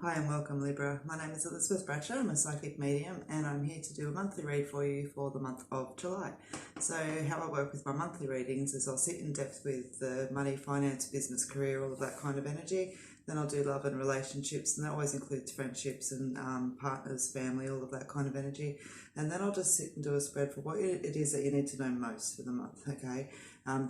Hi and welcome Libra. My name is Elizabeth Bradshaw. I'm a psychic medium and I'm here to do a monthly read for you for the month of July. So how I work with my monthly readings is I'll sit in depth with the money, finance, business, career, all of that kind of energy. Then I'll do love and relationships, and that always includes friendships and partners, family, all of that kind of energy. And then I'll just sit and do a spread for what it is that you need to know most for the month, okay?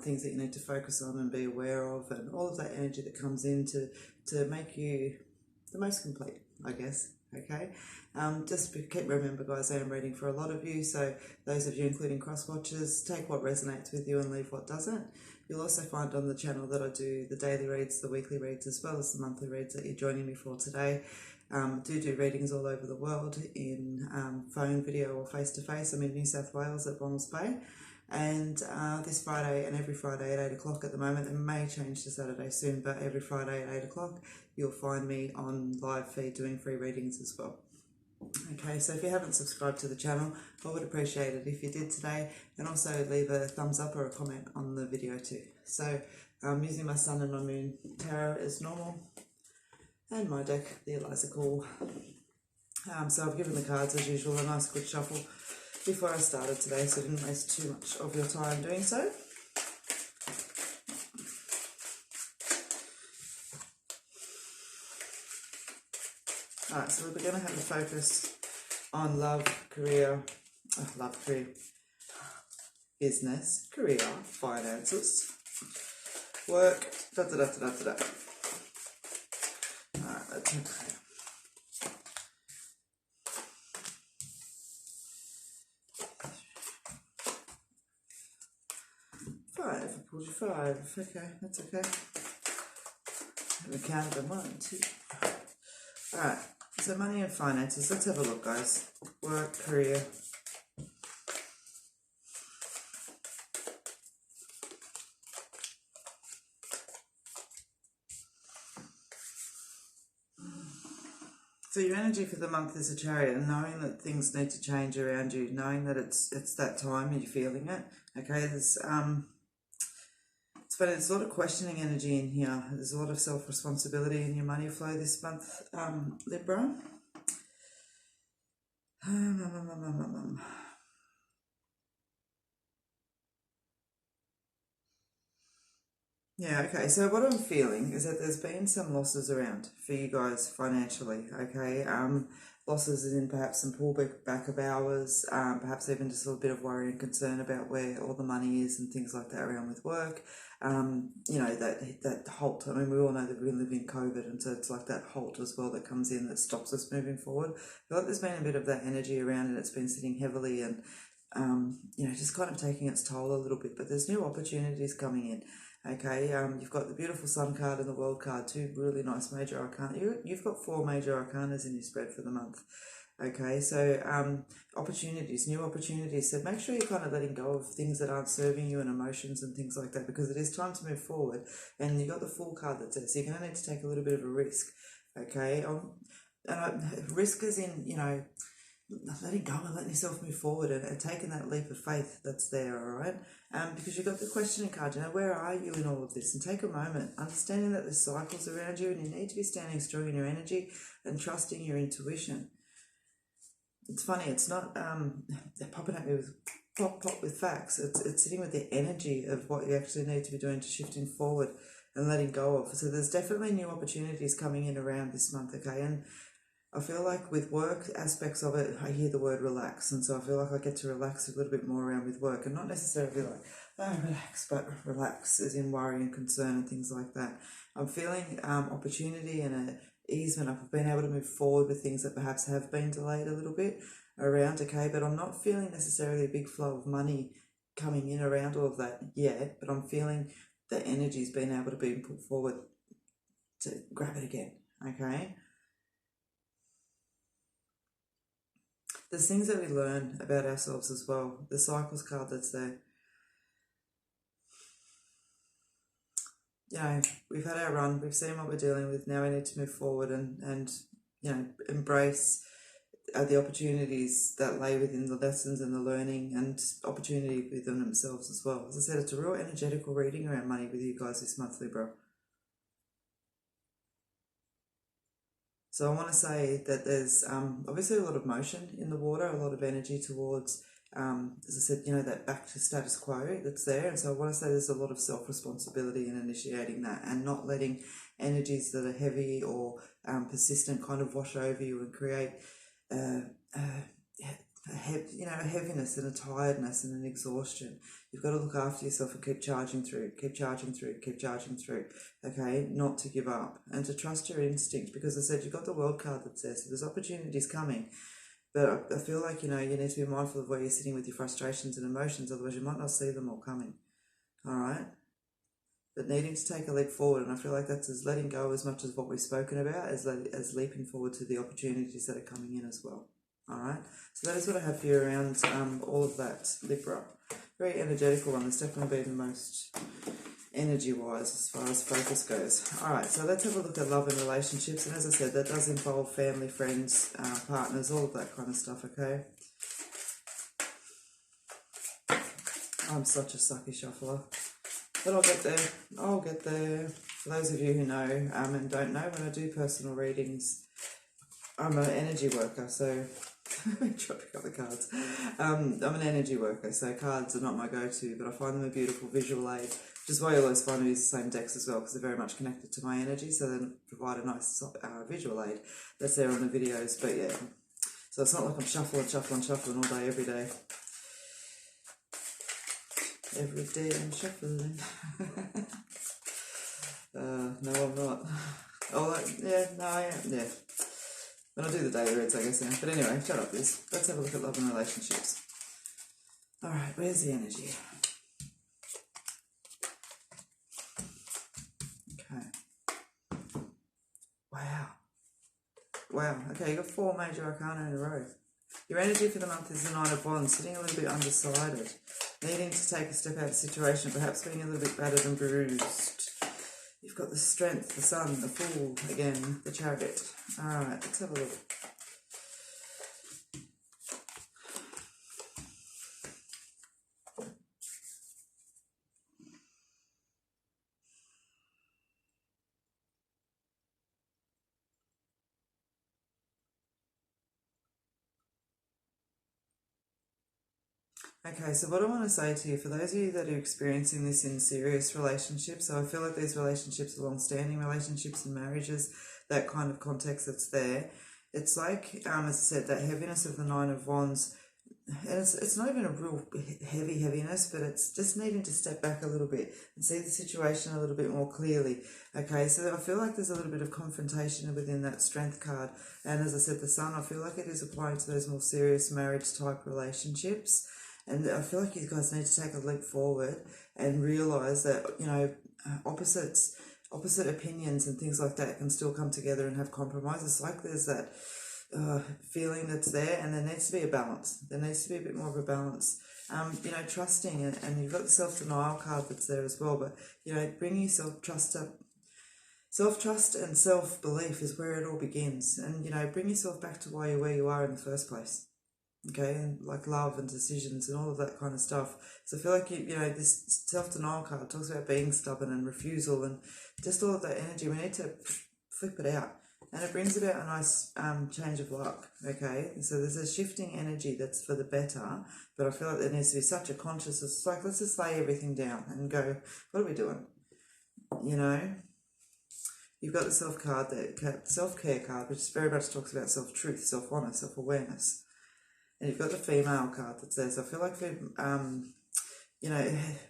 Things that you need to focus on and be aware of, and all of that energy that comes in to make you the most complete, I guess. Okay, just keep remember, guys, I am reading for a lot of you, so those of you including cross watchers, take what resonates with you and leave what doesn't. You'll also find on the channel that I do the daily reads, the weekly reads, as well as the monthly reads that you're joining me for today. Do readings all over the world in phone, video or face-to-face. I'm in New South Wales at Bombs Bay, and this Friday and every Friday at 8 o'clock at the moment. It may change to Saturday soon, but every Friday at 8 o'clock you'll find me on live feed doing free readings as well. Okay, so if you haven't subscribed to the channel, I would appreciate it if you did today, and also leave a thumbs up or a comment on the video too. So I'm using my Sun and my Moon Tarot as normal, and my deck, the Eliza Call. So I've given the cards as usual a nice good shuffle before I started today, so I didn't waste too much of your time doing so. Alright, so we're going to have a focus on love, career, business, career, finances, work, Alright, let's okay. 5, I pulled you 5, okay, that's okay. We counted them 1, 2. Alright, so money and finances, let's have a look, guys. Work, career. So your energy for the month is a Chariot, and knowing that things need to change around you, knowing that it's that time and you're feeling it. Okay, there's it's funny, there's a lot of questioning energy in here. There's a lot of self-responsibility in your money flow this month, Libra. Yeah, okay, so what I'm feeling is that there's been some losses around for you guys financially, okay? Losses in perhaps some pullback of hours, perhaps even just a little bit of worry and concern about where all the money is and things like that around with work. You know, that halt. I mean, we all know that we live in COVID, and so it's like that halt as well that comes in that stops us moving forward. I feel like there's been a bit of that energy around, and it's been sitting heavily and, you know, just kind of taking its toll a little bit, but there's new opportunities coming in. Okay, you've got the beautiful Sun card and the World card, two really nice major arcana. You've got 4 major arcanas in your spread for the month. Okay, so opportunities, new opportunities. So make sure you're kind of letting go of things that aren't serving you and emotions and things like that, because it is time to move forward. And you've got the Fool card that says you're going to need to take a little bit of a risk. Okay, risk is in, you know, letting go and letting yourself move forward and taking that leap of faith that's there, all right? Because you've got the questioning card, you know, where are you in all of this? And take a moment, understanding that there's cycles around you and you need to be standing strong in your energy and trusting your intuition. It's funny, it's not they're popping at me with pop with facts. It's sitting with the energy of what you actually need to be doing to shifting forward and letting go of. So there's definitely new opportunities coming in around this month, okay? And I feel like with work aspects of it, I hear the word relax, and so I feel like I get to relax a little bit more around with work, and not necessarily like, oh, relax, but relax as in worry and concern and things like that. I'm feeling opportunity and an easement up of being able to move forward with things that perhaps have been delayed a little bit around, okay, but I'm not feeling necessarily a big flow of money coming in around all of that yet, but I'm feeling the energy's been able to be put forward to grab it again, okay? There's things that we learn about ourselves as well. The Cycles card that's there. You know, we've had our run, we've seen what we're dealing with, now we need to move forward and you know, embrace the opportunities that lay within the lessons and the learning, and opportunity within themselves as well. As I said, it's a real energetical reading around money with you guys this month, Libra. So I want to say that there's obviously a lot of motion in the water, a lot of energy towards, as I said, that back to status quo that's there. And so I want to say there's a lot of self-responsibility in initiating that and not letting energies that are heavy or persistent kind of wash over you and create a heaviness and a tiredness and an exhaustion. You've got to look after yourself and keep charging through, keep charging through, keep charging through, okay? Not to give up and to trust your instinct, because I said you've got the World card that says so there's opportunities coming, but I feel like, you need to be mindful of where you're sitting with your frustrations and emotions, otherwise you might not see them all coming, all right? But needing to take a leap forward, and I feel like that's as letting go as much as what we've spoken about, as leaping forward to the opportunities that are coming in as well. All right, so that is what I have for you around all of that, Libra. Very energetical one. It's definitely been the most energy-wise as far as focus goes. All right, so let's have a look at love and relationships. And as I said, that does involve family, friends, partners, all of that kind of stuff, okay? I'm such a sucky shuffler. But I'll get there. I'll get there. For those of you who know and don't know, when I do personal readings, I'm an energy worker, so try to pick up the cards. I'm an energy worker, so cards are not my go-to, but I find them a beautiful visual aid, which is why I always find I use the same decks as well, because they're very much connected to my energy, so they provide a nice visual aid that's there on the videos. But yeah, so it's not like I'm shuffling all day, every day. Every day I'm shuffling. No, I'm not. Oh, yeah, no, I am, yeah. When I do the daily reads, I guess, yeah. But anyway, shut up, Liz. Let's have a look at love and relationships. All right, where's the energy? Okay. Wow. Wow. Okay, you got 4 major arcana in a row. Your energy for the month is the Nine of Wands, sitting a little bit undecided, needing to take a step out of the situation, perhaps being a little bit battered and bruised. You've got the Strength, the Sun, the Fool, again, the Chariot. All right, let's have a look. Okay, so what I want to say to you, for those of you that are experiencing this in serious relationships, so I feel like these relationships are long-standing relationships and marriages, that kind of context that's there. It's like, as I said, that heaviness of the Nine of Wands, and it's not even a real heaviness, but it's just needing to step back a little bit and see the situation a little bit more clearly. Okay, so I feel like there's a little bit of confrontation within that Strength card, and as I said, the Sun, I feel like it is applying to those more serious marriage type relationships. And I feel like you guys need to take a leap forward and realise that, opposite opinions and things like that can still come together and have compromises. Like there's that feeling that's there, and there needs to be a balance. There needs to be a bit more of a balance. Trusting, and you've got the self-denial card that's there as well, but, bring your self-trust up. Self-trust and self-belief is where it all begins. And, bring yourself back to why you're where you are in the first place. Okay, and like love and decisions and all of that kind of stuff. So I feel like this self-denial card talks about being stubborn and refusal and just all of that energy. We need to flip it out, and it brings about a nice change of luck. Okay, so there's a shifting energy that's for the better, but I feel like there needs to be such a conscious. It's like, let's just lay everything down and go, what are we doing? You've got the self-care card, which very much talks about self-truth, self-honour, self-awareness. And you've got the female card that says, I feel like for,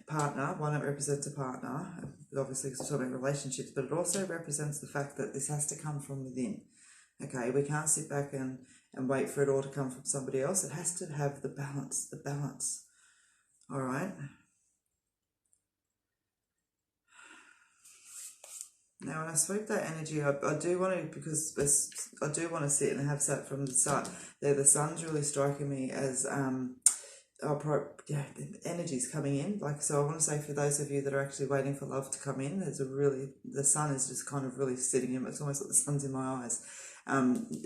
partner, one that represents a partner, obviously it's talking about relationships, but it also represents the fact that this has to come from within. Okay, we can't sit back and wait for it all to come from somebody else. It has to have the balance. All right. Now, when I sweep that energy, I do want to, because I do want to sit and have sat from the start. There, the Sun's really striking me as energy's coming in. Like, so I want to say, for those of you that are actually waiting for love to come in, the Sun is just kind of really sitting in. It's almost like the Sun's in my eyes.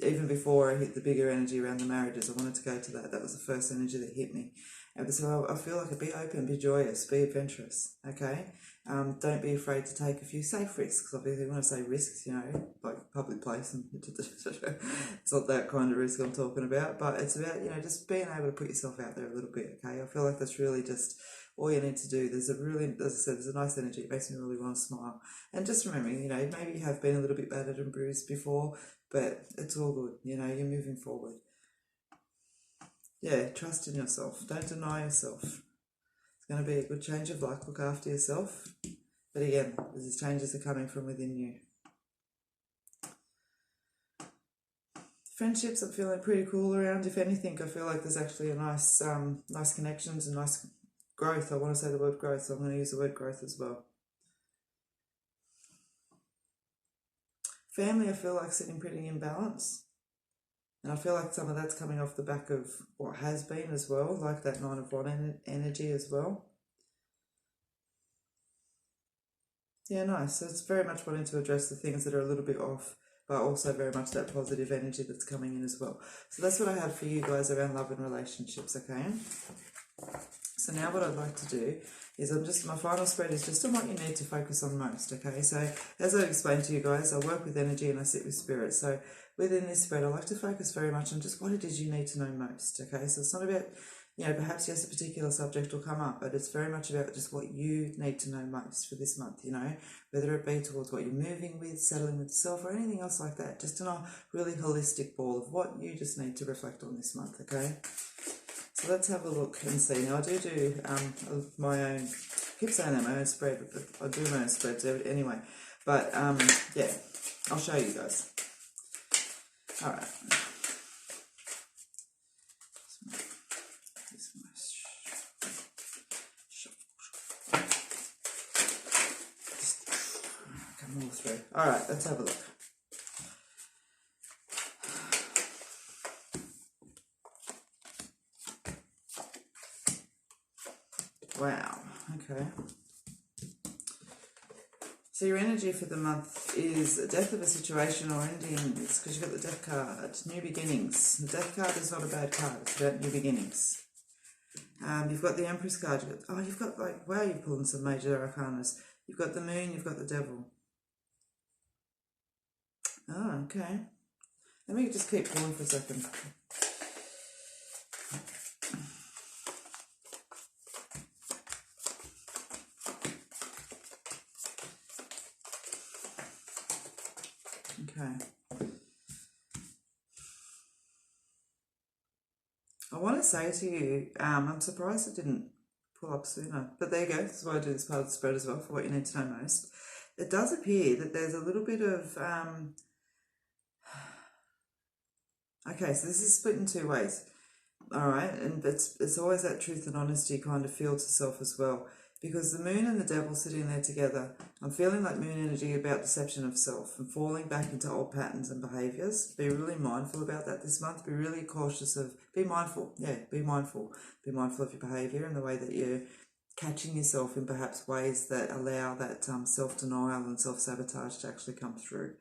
Even before I hit the bigger energy around the marriages, I wanted to go to that. That was the first energy that hit me. And so I feel like be open, be joyous, be adventurous, okay? Don't be afraid to take a few safe risks. Obviously, when I say risks, you know, like public place, and it's not that kind of risk I'm talking about, but it's about, you know, just being able to put yourself out there a little bit, okay? I feel like that's really just all you need to do. There's a really, as I said, there's a nice energy. It makes me really want to smile. And just remembering, you know, maybe you have been a little bit battered and bruised before, but it's all good. You know, you're moving forward. Yeah, trust in yourself. Don't deny yourself. It's going to be a good change of luck. Look after yourself. But again, these changes are coming from within you. Friendships, I'm feeling pretty cool around. If anything, I feel like there's actually a nice, nice connections and nice growth. I want to say the word growth, so I'm going to use the word growth as well. Family, I feel like sitting pretty in balance. And I feel like some of that's coming off the back of what has been as well, like that 9 of Wands energy as well. Yeah, nice. So it's very much wanting to address the things that are a little bit off, but also very much that positive energy that's coming in as well. So that's what I have for you guys around love and relationships, okay? So now what I'd like to do is my final spread is just on what you need to focus on most, okay? So as I explained to you guys, I work with energy and I sit with spirit. So within this spread, I like to focus very much on just what it is you need to know most, okay? So it's not about, you know, perhaps yes, a particular subject will come up, but it's very much about just what you need to know most for this month, you know, whether it be towards what you're moving with, settling with yourself, or anything else like that. Just in a really holistic ball of what you just need to reflect on this month, okay? So let's have a look and see. Now I do my own, I keep saying that, my own spread, but I do my own spreads anyway. But yeah, I'll show you guys. All right. Come all through. All right, let's have a look. Wow, okay. So your energy for the month is a death of a situation or ending. It's because you've got the death card, new beginnings. The death card is not a bad card, it's about new beginnings. You've got the Empress card, you've got like, wow, you're pulling some major arcanas. You've got the Moon, you've got the Devil. Oh, okay. Let me just keep pulling for a second. Okay. I want to say to you, I'm surprised it didn't pull up sooner. But there you go. That's why I do this part of the spread as well, for what you need to know most. It does appear that there's a little bit of... okay, so this is split in two ways. All right, and it's always that truth and honesty kind of feel to self as well. Because the Moon and the Devil sitting there together, I'm feeling like Moon energy about deception of self and falling back into old patterns and behaviours. Be really mindful about that this month. Be really cautious of, be mindful. Yeah, be mindful. Be mindful of your behaviour and the way that you're catching yourself in perhaps ways that allow that self-denial and self-sabotage to actually come through.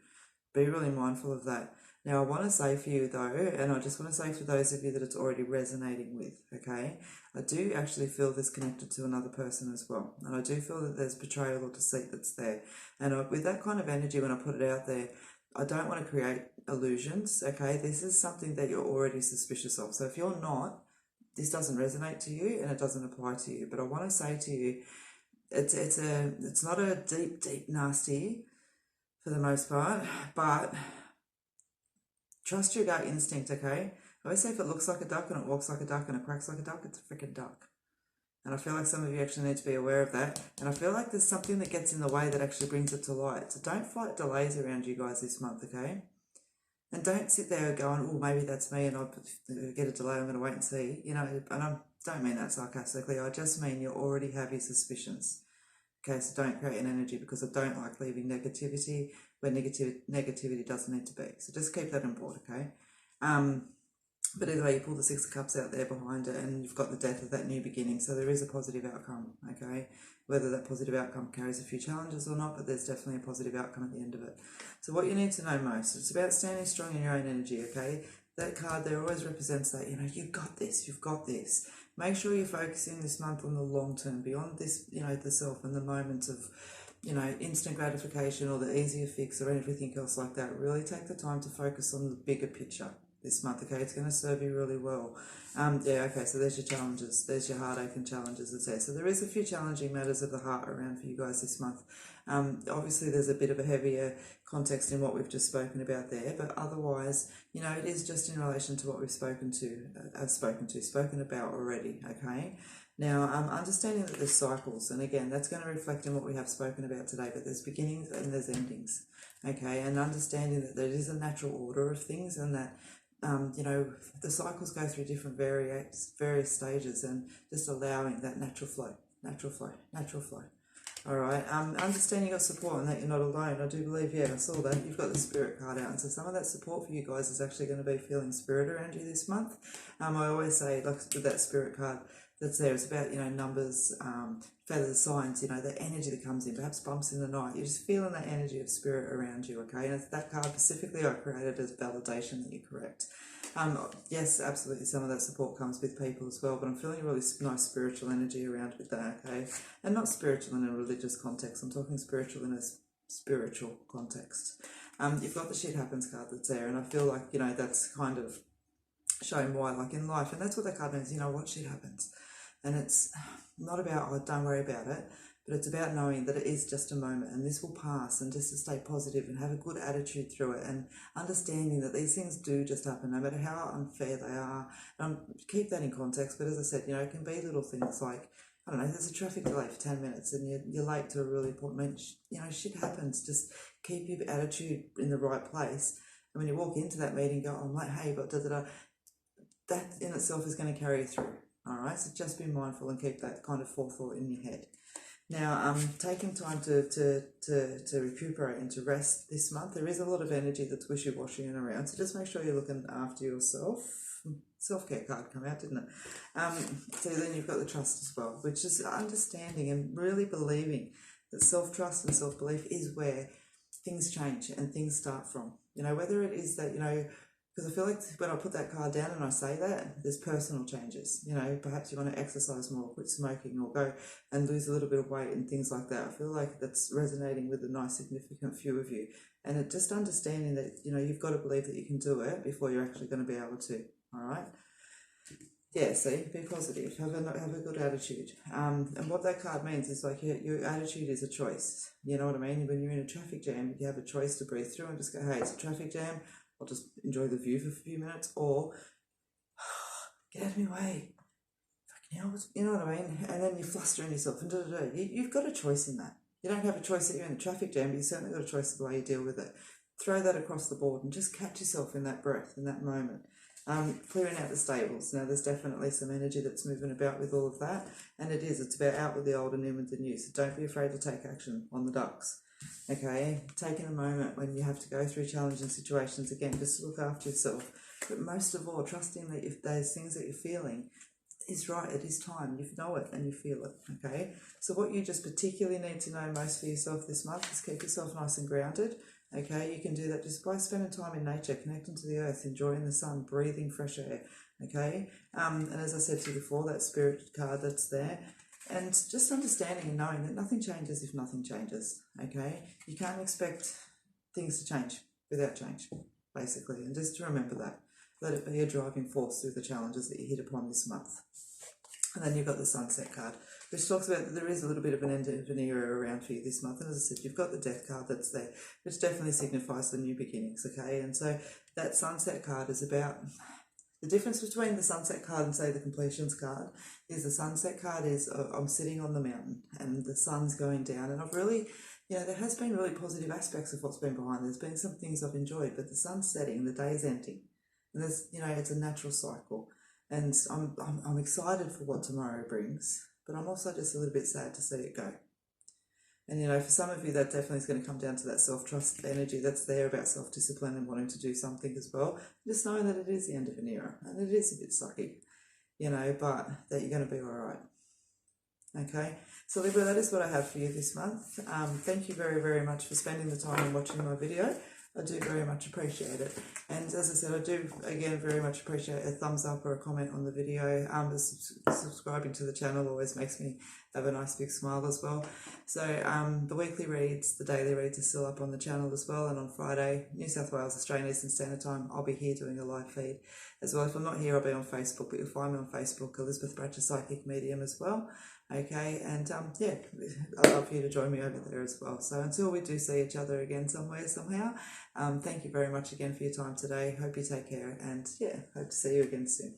Be really mindful of that. Now, I want to say for you though, and I just want to say for those of you that it's already resonating with, okay, I do actually feel this connected to another person as well. And I do feel that there's betrayal or deceit that's there. And with that kind of energy, when I put it out there, I don't want to create illusions, okay? This is something that you're already suspicious of. So if you're not, this doesn't resonate to you and it doesn't apply to you. But I want to say to you, it's not a deep, nasty for the most part, but trust your gut instinct, okay? I always say if it looks like a duck and it walks like a duck and it quacks like a duck, it's a freaking duck. And I feel like some of you actually need to be aware of that. And I feel like there's something that gets in the way that actually brings it to light. So don't fight delays around you guys this month, okay? And don't sit there going, oh, maybe that's me and I'll get a delay, I'm going to wait and see. You know, and I don't mean that sarcastically. I just mean you already have your suspicions. Okay, so don't create an energy because I don't like leaving negativity where negativity doesn't need to be. So just keep that on board, okay? But either way, you pull the Six of Cups out there behind it and you've got the death of that new beginning. So there is a positive outcome, okay? Whether that positive outcome carries a few challenges or not, but there's definitely a positive outcome at the end of it. So what you need to know most, it's about standing strong in your own energy, okay? That card there always represents that, you know, you've got this, you've got this. Make sure you're focusing this month on the long term, beyond this, the self and the moments of, instant gratification or the easier fix or everything else like that. Really take the time to focus on the bigger picture this month, okay? It's going to serve you really well. Okay, so there's your challenges. There's your heartache and challenges that's there. So there is a few challenging matters of the heart around for you guys this month. Obviously, there's a bit of a heavier context in what we've just spoken about there, but otherwise, it is just in relation to what we've spoken about already, okay? Now, understanding that there's cycles, and again, that's going to reflect in what we have spoken about today, but there's beginnings and there's endings, okay? And understanding that there is a natural order of things and that, the cycles go through different various stages, and just allowing that natural flow. All right, understanding your support and that you're not alone. I do believe, I saw that you've got the spirit card out, and so some of that support for you guys is actually going to be feeling spirit around you this month. I always say, like with that spirit card that's there, it's about, numbers, feathers, signs, the energy that comes in, perhaps bumps in the night. You're just feeling that energy of spirit around you, okay? And that card specifically I created as validation that you're correct. Yes, absolutely, some of that support comes with people as well, but I'm feeling a really nice spiritual energy around with that, okay? And not spiritual in a religious context, I'm talking spiritual in a spiritual context. You've got the shit happens card that's there, and I feel like, that's kind of showing why, like in life, and that's what that card means, what shit happens. And it's not about, don't worry about it, but it's about knowing that it is just a moment and this will pass, and just to stay positive and have a good attitude through it, and understanding that these things do just happen, no matter how unfair they are. Keep that in context, but as I said, it can be little things like, I don't know, there's a traffic delay for 10 minutes and you're late to a really important meeting. Shit happens. Just keep your attitude in the right place. And when you walk into that meeting, go, I'm late, hey, but da-da-da, that in itself is going to carry you through. All right, so just be mindful and keep that kind of forethought in your head. Now, taking time to recuperate and to rest this month. There is a lot of energy that's wishy-washy and around, so just make sure you're looking after yourself. Self-care card come out, didn't it? So then you've got the trust as well, which is understanding and really believing that self-trust and self-belief is where things change and things start from. Whether it is that, because I feel like when I put that card down and I say that, there's personal changes. Perhaps you want to exercise more, quit smoking, or go and lose a little bit of weight and things like that. I feel like that's resonating with a nice, significant few of you. And it just understanding that, you've got to believe that you can do it before you're actually going to be able to. All right? Yeah, see, be positive, have a good attitude. And what that card means is like your attitude is a choice. You know what I mean? When you're in a traffic jam, you have a choice to breathe through and just go, hey, it's a traffic jam. I'll just enjoy the view for a few minutes, or get out of my way. You know what I mean? And then you're flustering yourself and You've got a choice in that. You don't have a choice that you're in a traffic jam, but you certainly got a choice of the way you deal with it. Throw that across the board and just catch yourself in that breath, in that moment. Clearing out the stables. Now, there's definitely some energy that's moving about with all of that, and it's about out with the old and in with the new. So don't be afraid to take action on the ducks. Okay, taking a moment when you have to go through challenging situations, again, just look after yourself. But most of all, trusting that if those things that you're feeling is right, it is time, you know it and you feel it, okay? So what you just particularly need to know most for yourself this month is keep yourself nice and grounded, okay? You can do that just by spending time in nature, connecting to the earth, enjoying the sun, breathing fresh air, okay? And as I said to you before, that spirit card that's there, and just understanding and knowing that nothing changes if nothing changes, okay? You can't expect things to change without change, basically. And just to remember that. Let it be a driving force through the challenges that you hit upon this month. And then you've got the sunset card, which talks about that there is a little bit of an end of an era around for you this month. And as I said, you've got the death card that's there, which definitely signifies the new beginnings, okay? And so that sunset card is about... The difference between the sunset card and, say, the completions card is the sunset card is I'm sitting on the mountain and the sun's going down, and I've really, there has been really positive aspects of what's been behind. There's been some things I've enjoyed, but the sun's setting, the day's ending, and there's, it's a natural cycle, and I'm excited for what tomorrow brings, but I'm also just a little bit sad to see it go. And, for some of you, that definitely is going to come down to that self-trust energy that's there about self-discipline and wanting to do something as well. Just knowing that it is the end of an era and it is a bit sucky, but that you're going to be all right. Okay, so Libra, that is what I have for you this month. Thank you very, very much for spending the time and watching my video. I do very much appreciate it. And as I said, I do again very much appreciate a thumbs up or a comment on the video. Subscribing to the channel always makes me have a nice big smile as well. So the weekly reads, the daily reads are still up on the channel as well. And on Friday, New South Wales, Australian Eastern Standard Time, I'll be here doing a live feed as well. If I'm not here, I'll be on Facebook, but you'll find me on Facebook, Elizabeth Bratcher Psychic Medium as well. Okay, and yeah, I'd love for you to join me over there as well. So until we do see each other again somewhere, somehow, thank you very much again for your time today. Hope you take care, and yeah, hope to see you again soon.